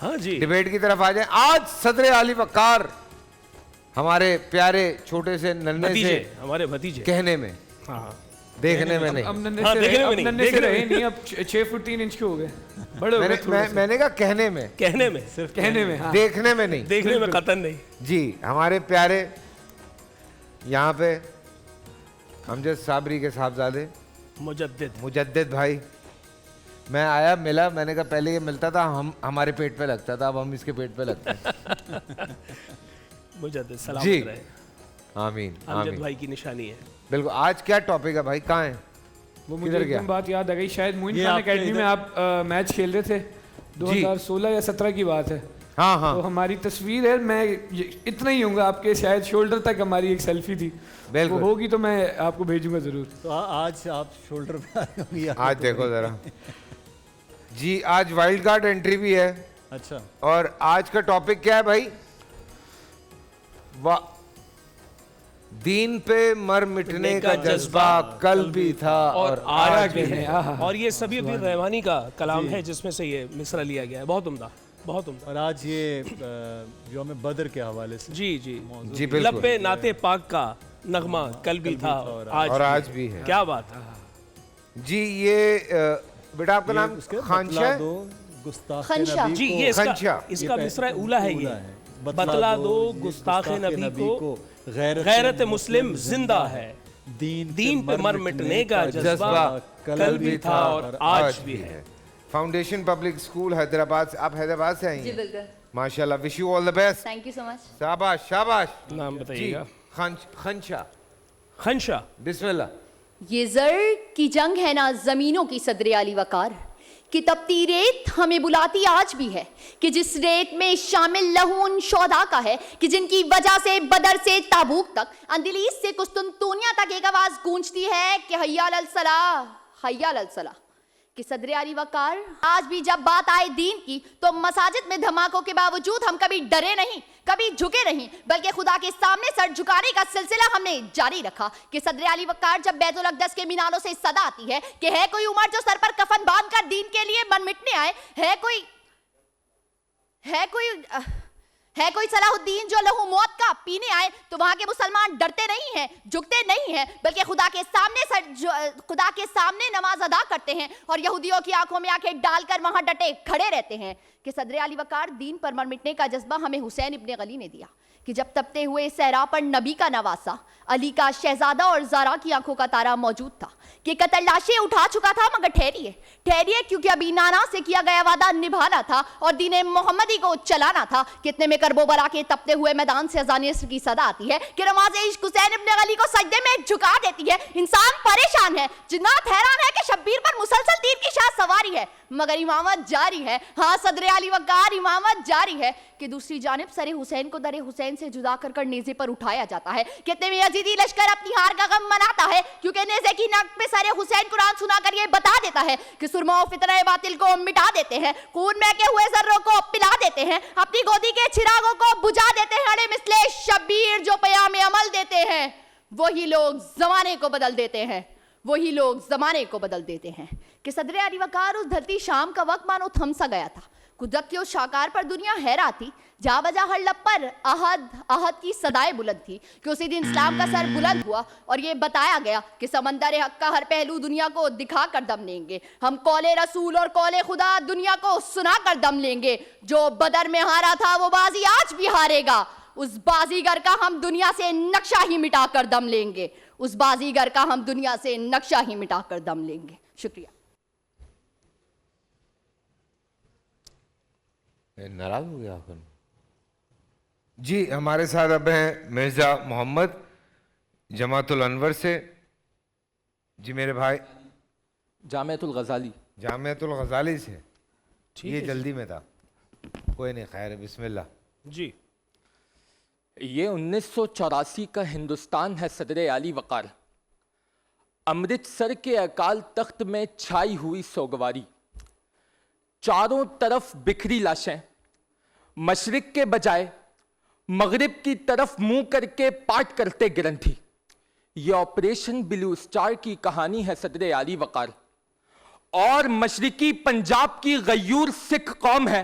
ہاں جی ڈیبیٹ کی طرف آ جائیں. آج صدر علی وقار ہمارے پیارے چھوٹے سے ننھے سے ہمارے بھتیجے کہنے میں, ہاں دیکھنے میں نہیں, اب ننھے سے رہے نہیں, اب 6 فٹ 3 انچ کے ہو گئے, بڑے ہو گئے. میں نے کہا کہنے میں, کہنے میں, صرف کہنے میں, دیکھنے میں نہیں, دیکھنے میں قطن نہیں. جی ہمارے پیارے یہاں پہ امجد صابری کے صاحبزادے مجدد بھائی, میں آیا ملا, میں نے کہا پہلے یہ ملتا تھا ہمارے پیٹ پہ لگتا تھا, اب ہم اس کے پیٹ پہ لگتے ہیں. مجدد سلام جی رہے, آمین امجد آمین. بھائی کی نشانی ہے. بالکل. آج کیا ٹاپک ہے بھائی, کہاں ہیں؟ وہ مجھے ایک دم بات یاد آ گئی, شاید معین خان اکیڈمی میں آپ میچ کھیل رہے تھے, 2016 یا 17 کی بات ہے. ہاں ہاں, تو ہماری تصویر ہے, میں اتنا ہی ہوں گا آپ کے, شاید شولڈر تک ہماری ایک سیلفی تھی, وہ ہوگی تو میں آپ کو بھیجوں گا ضرور. تو آج آپ شولڈر پہ آئے ہوں گے, آج دیکھو ذرا. جی آج وائلڈ کارڈ انٹری بھی ہے. اچھا, اور آج کا ٹاپک کیا ہے بھائی؟ دین پہ مر مٹنے کا جذبہ کل بھی تھا اور آج بھی ہے. اور یہ سبی الدین رحمانی کا کلام ہے جس میں سے یہ مصرع لیا گیا ہے, بہت عمدہ, بہت عمدہ. اور آج یہ یوم بدر کے حوالے سے جی جی جی بالکل, لب پہ نعت پاک کا نغمہ کل بھی تھا اور آج بھی ہے. کیا بات ہے. جی یہ بیٹا آپ کا نام خانشاہ خنشا, جی یہ اس کا مصرع اولا ہے, یہ بتلا دو گستاخ نبی کو غیرت مسلم زندہ ہے, دین پہ مر مٹنے کا جذبہ کل بھی تھا اور آج بھی ہے. فاؤنڈیشن پبلک اسکول حیدرآباد سے, آپ حیدرآباد سے آئی ہیں؟ جی بالکل. ماشاءاللہ, wish you all the best. Thank you so much. شاباش شاباش. نام بتائیے گا. خنشا, بسم اللہ. یہ زر کی جنگ ہے نا زمینوں کی صدر علی وقار, کہ تپتی ریت ہمیں بلاتی آج بھی ہے, کہ جس ریت میں شامل لہو ان شہداء کا ہے, کہ جن کی وجہ سے بدر سے تابوک تک, اندلیس سے قسطنطنیہ تک ایک آواز گونجتی ہے کہ حی علی الصلاۃ, حی علی الصلاۃ. کہ صدر علی وقار آج بھی جب بات آئے دین کی تو مساجد میں دھماکوں کے باوجود ہم کبھی ڈرے نہیں, کبھی جھکے نہیں, بلکہ خدا کے سامنے سر جھکانے کا سلسلہ ہم نے جاری رکھا. کہ صدر علی وقار جب بیت الاقدس کے میناروں سے صدا آتی ہے کہ ہے کوئی عمر جو سر پر کفن باندھ کر دین کے لیے من مٹنے آئے, ہے کوئی صلاح الدین جو لہو موت کا پینے آئے, تو وہاں کے مسلمان ڈرتے نہیں ہیں, جھکتے نہیں ہیں, بلکہ خدا کے سامنے نماز ادا کرتے ہیں اور یہودیوں کی آنکھوں میں آنکھیں ڈال کر وہاں ڈٹے کھڑے رہتے ہیں. کہ صدر علی وقار دین پر مر مٹنے کا جذبہ ہمیں حسین ابن غلی نے دیا, کہ جب تپتے ہوئے صحرا پر نبی کا نواسا, علی کا شہزادہ اور زارا کی آنکھوں کا تارا موجود تھا, کہ قتل لاشیں اٹھا چکا تھا مگر ٹھہریے کیونکہ ابھی نانا سے کیا گیا وعدہ نبھانا تھا اور دین محمدی کو چلانا تھا. کتنے میں کربو بلا کے تپتے ہوئے میدان سے اذان عصر کی صدا آتی ہے کہ نماز عشق حسین ابن غلی کو سجدے میں جھکا دیتی ہے. انسان پریشان ہے, جنات حیران ہے کہ شبیر پر مسلسل تیر کی شاہ سواری ہے, مگر امامت جاری ہے. ہاں صدر علی وقار امامت جاری ہے. کہ دوسری جانب سر حسین کو در حسین سے جدا کر کر نیزے پر اٹھایا جاتا ہے. کتنے میں یزیدی لشکر اپنی ہار کا غم مناتا ہے, کیونکہ نیزے کی ناک پہ سر حسین قرآن سنا کر یہ بتا دیتا ہے کہ سرما و فتنہ باطل کو مٹا دیتے ہیں, خون میں کے ہوئے ذروں کو پلا دیتے ہیں, اپنی گودی کے چراغوں کو بجھا دیتے ہیں. اڑے مثل شبیر جو پیام عمل دیتے ہیں, وہی لوگ زمانے کو بدل دیتے ہیں, وہی لوگ زمانے کو بدل دیتے ہیں. کہ صدر علی وقار اس دھرتی شام کا وقت مانو تھم سا گیا تھا. قدرت کے اس شاکار پر دنیا حیران تھی, جا بجا ہر لب پر احد کی صدائیں بلند تھی. کہ اسی دن اسلام کا سر بلند ہوا اور یہ بتایا گیا کہ سمندر حق کا ہر پہلو دنیا کو دکھا کر دم لیں گے. ہم قول رسول اور قول خدا دنیا کو سنا کر دم لیں گے. جو بدر میں ہارا تھا وہ بازی آج بھی ہارے گا. اس بازیگر کا ہم دنیا سے نقشہ ہی مٹا کر دم لیں گے. اس بازیگر کا ہم دنیا سے نقشہ ہی مٹا کر دم لیں گے. شکریہ. ناراض ہو گیا آخر. جی ہمارے ساتھ اب ہیں مرزا محمد جماعت الانور سے. جی میرے بھائی جامعۃ الغزالی. جامعۃ الغزالی سے, یہ جلدی میں تھا, کوئی نہیں, خیر ہے, بسم اللہ. جی یہ 1984 کا ہندوستان ہے صدر علی وقار. امرتسر کے اکال تخت میں چھائی ہوئی سوگواری, چاروں طرف بکھری لاشیں, مشرق کے بجائے مغرب کی طرف منہ کر کے پاٹ کرتے گرنتھی. یہ آپریشن بلو سٹار کی کہانی ہے صدر علی وقار. اور مشرقی پنجاب کی غیور سکھ قوم ہے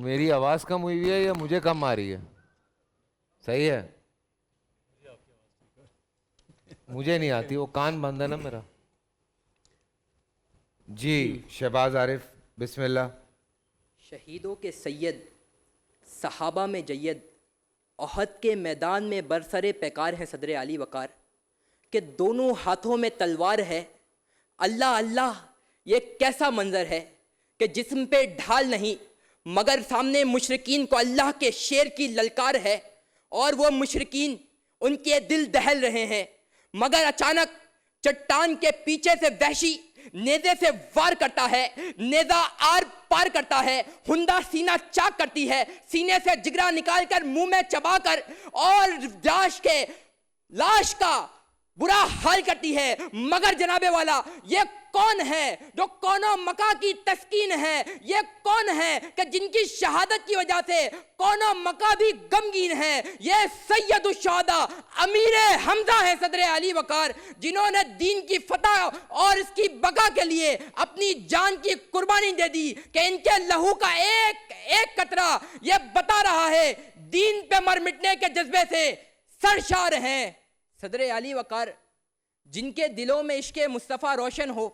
میری آواز کم ہوئی ہوئی ہے یا مجھے کم آ رہی ہے؟ صحیح ہے، مجھے نہیں آتی، وہ کان بند ہے نا میرا. جی شہباز عارف بسم اللہ. شہیدوں کے سید، صحابہ میں جید، احد کے میدان میں برسر پیکار ہیں صدر علی وقار، کہ دونوں ہاتھوں میں تلوار ہے. اللہ اللہ یہ کیسا منظر ہے کہ جسم پہ ڈھال نہیں مگر سامنے مشرکین کو اللہ کے شیر کی للکار ہے، اور وہ مشرکین ان کے دل دہل رہے ہیں، مگر اچانک چٹان کے پیچھے سے وحشی نیزے سے وار کرتا ہے، نیزہ آر پار کرتا ہے، ہندا سینہ چاک کرتی ہے، سینے سے جگرہ نکال کر منہ میں چبا کر اور لاش کا برا حال کرتی ہے. مگر جناب والا یہ کون ہے جو کونوں مکہ کی تسکین ہے؟ یہ کون ہے کہ جن کی شہادت کی وجہ سے کونوں مکہ بھی غمگین ہے؟ یہ سید الشہداء امیر حمزہ ہے صدر علی وقار، جنہوں نے دین کی فتح اور اس کی بقا کے لیے اپنی جان کی قربانی دے دی، کہ ان کے لہو کا ایک ایک قطرہ یہ بتا رہا ہے دین پہ مر مٹنے کے جذبے سے سرشار ہیں. صدر علی وقار جن کے دلوں میں عشق مصطفیٰ روشن ہو،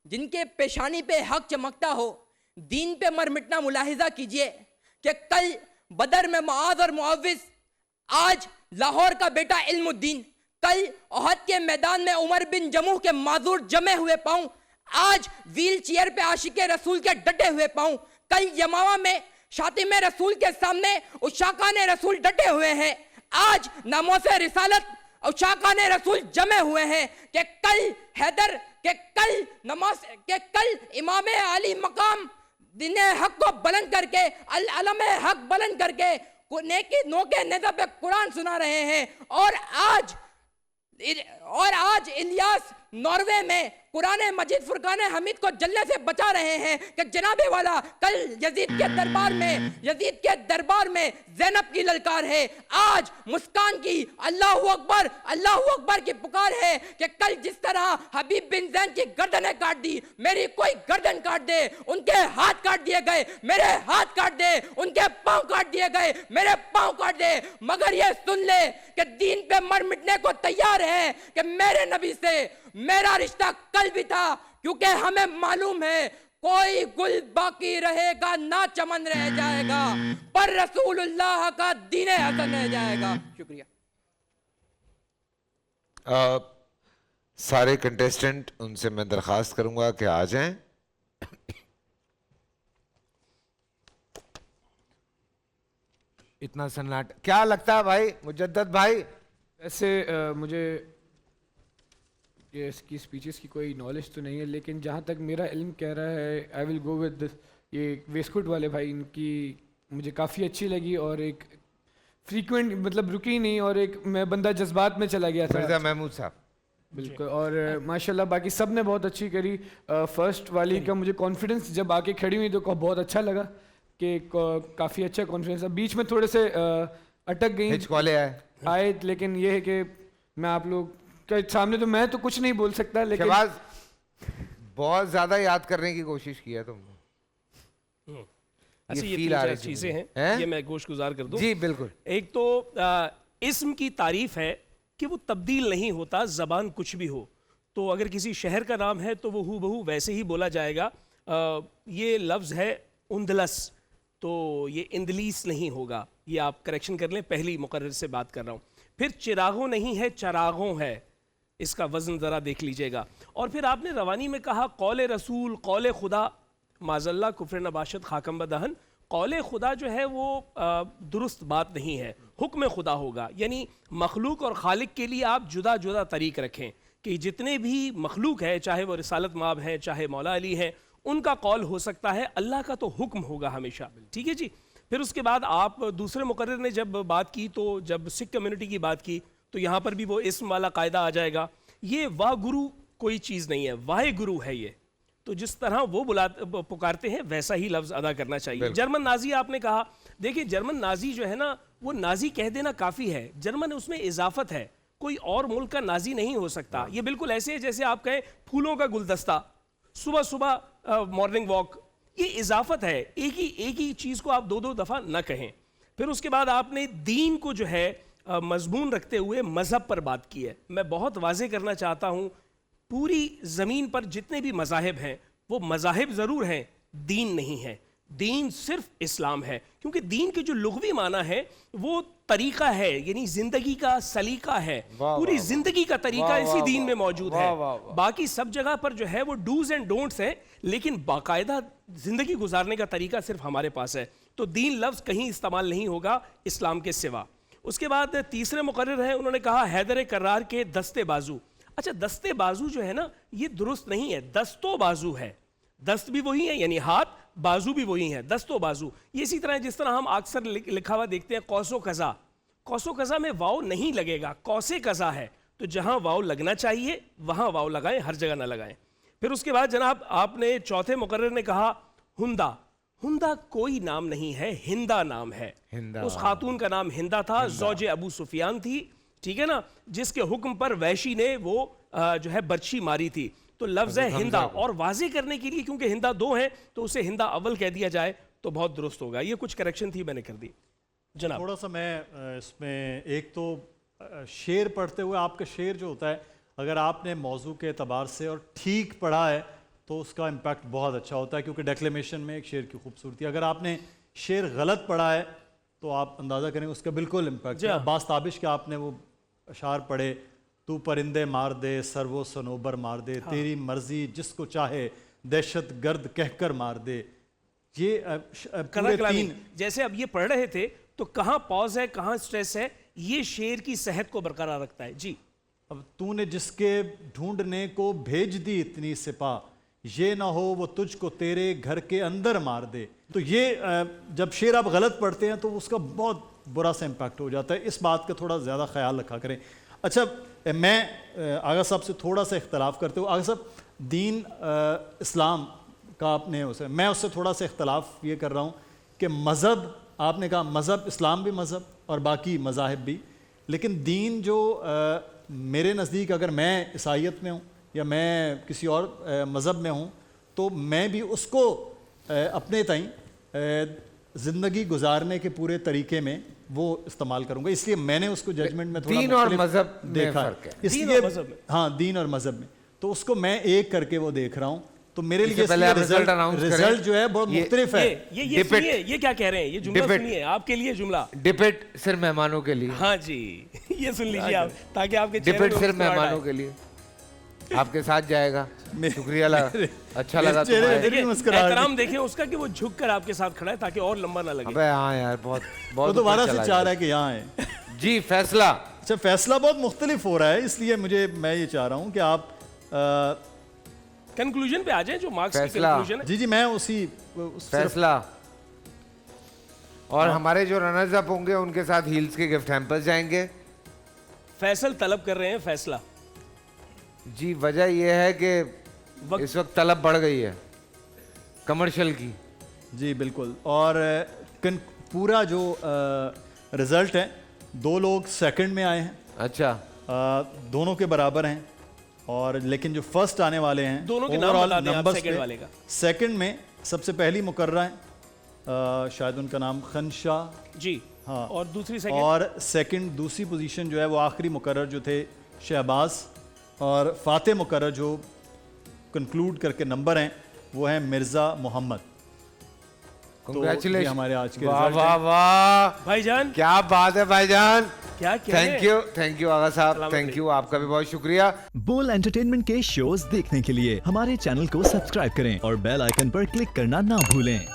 جن کے پیشانی پہ حق چمکتا ہو، دین پہ مر مٹنا ملاحظہ کیجئے کہ کل بدر میں معاذ اور معوذ، آج لاہور کا بیٹا علم الدین، کل احد کے میدان میں عمر بن جموح کے معذور جمے ہوئے پاؤں، آج ویل چیئر پہ عاشق رسول کے ڈٹے ہوئے پاؤں، کل یمامہ میں شاطم رسول کے سامنے عشاقان رسول ڈٹے ہوئے ہیں، آج ناموس رسالت عشاقان رسول جمع ہوئے ہیں، کہ کل حیدر، کہ کل نماز، کہ کل امام علی مقام دین حق کو بلند کر کے، العلم حق بلند کر کے نیکی نوکے نیزہ پہ قرآن سنا رہے ہیں. اور آج الیاس ناروے میں قرآن مجید فرقان حمید کو جلنے سے بچا رہے ہیں، کہ جناب والا کل یزید کے دربار میں زینب کی للکار ہے، آج مسکان کی اللہ اکبر کی پکار ہے، کہ کل جس طرح حبیب بن زین کی گردنیں کاٹ دی، میری کوئی گردن کاٹ دے، ان کے ہاتھ کاٹ دیے گئے، میرے ہاتھ کاٹ دے، ان کے پاؤں کاٹ دیے گئے، میرے پاؤں کاٹ دے، مگر یہ سن لے کہ دین پہ مر مٹنے کو تیار ہے، کہ میرے نبی سے میرا رشتہ کل بھی تھا، کیونکہ ہمیں معلوم ہے کوئی گل باقی رہے گا نہ چمن رہ جائے گا، پر رسول اللہ کا دین حسن رہ جائے گا. شکریہ. سارے کنٹیسٹنٹ ان سے میں درخواست کروں گا کہ آ جائیں. اتنا سناٹا کیا لگتا ہے بھائی مجدد بھائی؟ ایسے مجھے اس کی سپیچز کی کوئی نالج تو نہیں ہے، لیکن جہاں تک میرا علم کہہ رہا ہے آئی ول گو ود یہ ویسکوٹ والے بھائی، ان کی مجھے کافی اچھی لگی، اور ایک فریکوینٹ مطلب رکی نہیں، اور ایک میں بندہ جذبات میں چلا گیا تھا. مرزا محمود صاحب بالکل، اور ماشاءاللہ باقی سب نے بہت اچھی کری. فرسٹ والی کا مجھے کانفیڈنس جب آ کے کھڑی ہوئی تو بہت اچھا لگا کہ کافی اچھا کانفیڈنس ہے. بیچ میں تھوڑے سے اٹک گئی آئے، لیکن یہ ہے کہ میں آپ لوگ کے سامنے تو میں تو کچھ نہیں بول سکتا، لیکن شہباز بہت زیادہ یاد کرنے کی کوشش کی ہے تم نے. اچھا یہ تین چیزیں ہیں، یہ میں گوش گزار کر دوں. جی بالکل. ایک تو اسم کی تعریف ہے کہ وہ تبدیل نہیں ہوتا، زبان کچھ بھی ہو تو اگر کسی شہر کا نام ہے تو وہ ہو بہو ویسے ہی بولا جائے گا. یہ لفظ ہے اندلس، تو یہ اندلیس نہیں ہوگا، یہ آپ کریکشن کر لیں، پہلی مقرر سے بات کر رہا ہوں. پھر چراغوں نہیں ہے، چراغوں ہے، اس کا وزن ذرا دیکھ لیجئے گا. اور پھر آپ نے روانی میں کہا قول رسول، قول خدا، معاذ اللہ کفر نباشت خاکم بدہن. قول خدا جو ہے وہ درست بات نہیں ہے، حکم خدا ہوگا. یعنی مخلوق اور خالق کے لیے آپ جدا جدا طریق رکھیں، کہ جتنے بھی مخلوق ہے، چاہے وہ رسالت مآب ہیں، چاہے مولا علی ہیں، ان کا قول ہو سکتا ہے، اللہ کا تو حکم ہوگا ہمیشہ. ٹھیک ہے جی. پھر اس کے بعد آپ دوسرے مقرر نے جب بات کی تو جب سکھ کمیونٹی کی بات کی تو یہاں پر بھی وہ اسم والا قاعدہ آ جائے گا. یہ واہ گرو کوئی چیز نہیں ہے، واہ گرو ہے یہ. تو جس طرح وہ پکارتے ہیں ویسا ہی لفظ ادا کرنا چاہیے. جرمن نازی آپ نے کہا، دیکھیں جرمن نازی جو ہے نا، وہ نازی کہہ دینا کافی ہے. جرمن اس میں اضافت ہے، کوئی اور ملک کا نازی نہیں ہو سکتا. یہ بالکل ایسے ہے جیسے آپ کہیں پھولوں کا گلدستہ، صبح صبح مارننگ واک، یہ اضافت ہے، ایک ہی چیز کو آپ دو دفعہ نہ کہیں. پھر اس کے بعد آپ نے دین کو جو ہے مضمون رکھتے ہوئے مذہب پر بات کی ہے. میں بہت واضح کرنا چاہتا ہوں، پوری زمین پر جتنے بھی مذاہب ہیں وہ مذاہب ضرور ہیں، دین نہیں ہے. دین صرف اسلام ہے، کیونکہ دین کے جو لغوی معنی ہے وہ طریقہ ہے، یعنی زندگی کا سلیقہ ہے. پوری زندگی کا طریقہ اسی دین میں موجود ہے. باقی سب جگہ پر جو ہے وہ ڈوز اینڈ ڈونٹس ہیں، لیکن باقاعدہ زندگی گزارنے کا طریقہ صرف ہمارے پاس ہے. تو دین لفظ کہیں استعمال نہیں ہوگا اسلام کے سوا. اس کے بعد تیسرے مقرر ہیں، انہوں نے کہا حیدر کرار کے دستے بازو. اچھا، دستے بازو جو ہے نا یہ درست نہیں ہے، دستو بازو ہے. دست بھی وہی ہے یعنی ہاتھ، بازو بھی وہی ہے، دست و بازو. یہ اسی طرح جس طرح ہم اکثر لکھا ہوا دیکھتے ہیں قوس و قزح. قوس و قزح میں واو نہیں لگے گا، قوس قزح ہے. تو جہاں واو لگنا چاہیے وہاں واو لگائیں، ہر جگہ نہ لگائیں. پھر اس کے بعد جناب آپ نے چوتھے مقرر نے کہا ہندا. ہندا کوئی نام نہیں ہے، ہندا نام ہے. اس خاتون کا نام ہندا تھا، زوج ابو سفیان تھی، ٹھیک ہے نا، جس کے حکم پر وحشی نے وہ جو ہے برچھی ماری تھی. تو لفظ ہے ہندا، اور واضح کرنے کے لیے کیونکہ ہندا دو ہیں تو اسے ہندا اول کہہ دیا جائے تو بہت درست ہوگا. یہ کچھ کریکشن تھی میں نے کر دی. جناب تھوڑا سا میں اس میں ایک تو شعر پڑھتے ہوئے آپ کا شعر جو ہوتا ہے اگر آپ نے موضوع کے اعتبار سے اور ٹھیک پڑھا ہے تو اس کا امپیکٹ بہت اچھا ہوتا ہے، کیونکہ ڈیکلیمیشن میں ایک شعر کی خوبصورتی ہے. اگر آپ نے شعر غلط پڑھا ہے تو آپ اندازہ کریں اس کا بالکل امپیکٹ. عباس تابش کے آپ نے وہ اشعار پڑھے، تو پرندے مار دے سر و صنوبر مار دے، تیری مرضی جس کو چاہے دہشت گرد کہہ کر مار دے. یہ پورے تین جیسے اب یہ پڑھ رہے تھے تو کہاں پاز ہے کہاں سٹریس ہے، یہ شعر کی صحت کو برقرار رکھتا ہے. جی اب تو نے جس کے ڈھونڈنے کو بھیج دی اتنی سپاہ، یہ نہ ہو وہ تجھ کو تیرے گھر کے اندر مار دے. تو یہ جب شعر آپ غلط پڑھتے ہیں تو اس کا بہت برا سا امپیکٹ ہو جاتا ہے. اس بات کا تھوڑا زیادہ خیال رکھا کریں. اچھا، میں آغا صاحب سے تھوڑا سا اختلاف کرتے ہوں. آغا صاحب دین اسلام کا آپ نے میں اس سے تھوڑا سا اختلاف یہ کر رہا ہوں کہ مذہب آپ نے کہا مذہب اسلام بھی مذہب اور باقی مذاہب بھی، لیکن دین جو میرے نزدیک اگر میں عیسائیت میں ہوں یا میں کسی اور مذہب میں ہوں تو میں بھی اس کو اپنے تئیں زندگی گزارنے کے پورے طریقے میں وہ استعمال کروں گا. اس لیے میں نے اس کو ججمنٹ میں تھوڑا دین اور مذہب دیکھا ہے، اس لیے ہاں دین اور مذہب میں تو اس کو میں ایک کر کے وہ دیکھ رہا ہوں. تو میرے لیے رزلٹ جو ہے بہت مختلف ہے. یہ کیا کہہ رہے ہیں، یہ جملہ سنیے، آپ کے لیے جملہ ڈپٹ صرف مہمانوں کے لیے. ہاں جی یہ سن لیجیے آپ تاکہ آپ کے ڈپٹ صرف مہمانوں کے لیے آپ کے ساتھ جائے گا. شکریہ، اچھا لگا. احترام دیکھیں اس کا کہ وہ جھک کر آپ کے ساتھ کھڑا ہے تاکہ اور لمبا نہ لگے. ابے ہاں یار بہت وہ دوبارہ سے چاہ رہا ہے کہ یہاں ہے. جی فیصلہ، اچھا فیصلہ بہت مختلف ہو رہا ہے، اس لیے میں یہ چاہ رہا ہوں کہ آپ کنکلوژن پہ آ جائیں جو مارکس کی کنکلوژن ہے. جی میں اسی فیصلہ اور ہمارے جو رنرز اپ ہوں گے ان کے ساتھ ہیلز کے گفٹ ہیمپرز جائیں گے. فیصل طلب کر رہے ہیں فیصلہ. جی وجہ یہ ہے کہ اس وقت طلب بڑھ گئی ہے کمرشل کی. جی بالکل. اور پورا جو رزلٹ ہے 2 لوگ سیکنڈ میں آئے ہیں. اچھا دونوں کے برابر ہیں، اور لیکن جو فرسٹ آنے والے ہیں دونوں کے نام بتا دیں آپ سیکنڈ والے کا. سیکنڈ میں سب سے پہلی مقررہ ہیں، شاید ان کا نام خنشا جی ہاں، اور دوسری پوزیشن جو ہے وہ آخری مقرر جو تھے شہباز، اور فاتح مقرر جو کنکلوڈ کر کے نمبر ہیں وہ ہیں مرزا محمد. کنگریچولیشن ہمارے آج کے واہ واہ واہ بھائی جان، کیا بات ہے بھائی جان. تھینک یو آغا صاحب، تھینک یو، آپ کا بھی بہت شکریہ. بول انٹرٹینمنٹ کے شوز دیکھنے کے لیے ہمارے چینل کو سبسکرائب کریں اور بیل آئیکن پر کلک کرنا نہ بھولیں.